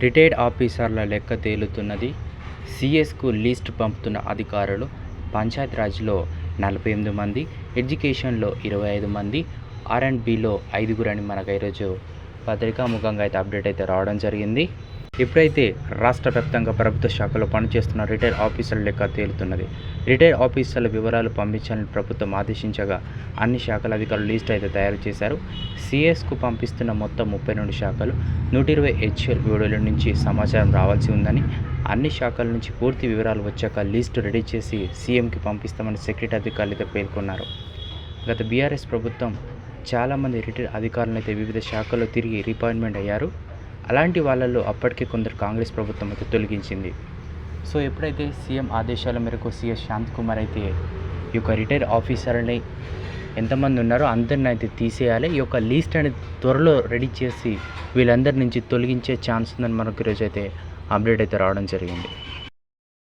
Retired ఆఫీసర్ల లెక్క తేలుతున్నది. సీఎస్కు list పంపుతున్న అధికారులు. పంచాయతీరాజ్లో 48 మంది, ఎడ్యుకేషన్లో 25 మంది, R&Bలో 5 అని మనకు ఈరోజు పత్రికాముఖంగా అయితే అప్డేట్ అయితే రావడం జరిగింది. ఇప్పుడైతే రాష్ట్ర వ్యాప్తంగా ప్రభుత్వ శాఖలో పనిచేస్తున్న రిటైర్డ్ ఆఫీసర్ల లెక్క తేలుతున్నది. రిటైర్డ్ ఆఫీసర్ల వివరాలు పంపించాలని ప్రభుత్వం ఆదేశించగా అన్ని శాఖల అధికారులు లిస్ట్ అయితే తయారు చేశారు. సీఎస్కు పంపిస్తున్న మొత్తం 32 శాఖలు, 120 హెచ్ఎల్ వీడియోల నుంచి సమాచారం రావాల్సి ఉందని, అన్ని శాఖల నుంచి పూర్తి వివరాలు వచ్చాక లిస్టు రెడీ చేసి సీఎంకి పంపిస్తామని సెక్రటరీ అధికారులు అయితే పేర్కొన్నారు. గత బీఆర్ఎస్ ప్రభుత్వం చాలామంది రిటైర్డ్ అధికారులను అయితే వివిధ శాఖల్లో తిరిగి రిపాయింట్మెంట్ అయ్యారు. అలాంటి వాళ్ళల్లో అప్పటికే కొందరు కాంగ్రెస్ ప్రభుత్వం అయితే తొలగించింది. సో ఎప్పుడైతే సీఎం ఆదేశాల మేరకు సీఎస్ శాంతికుమార్ అయితే ఈ యొక్క రిటైర్డ్ ఆఫీసర్ని ఎంతమంది ఉన్నారో అందరిని అయితే తీసేయాలి, ఈ యొక్క లిస్ట్ అనేది త్వరలో రెడీ చేసి వీళ్ళందరి నుంచి తొలగించే ఛాన్స్ ఉందని మనకు ఈరోజు అయితే అప్డేట్ అయితే రావడం జరిగింది.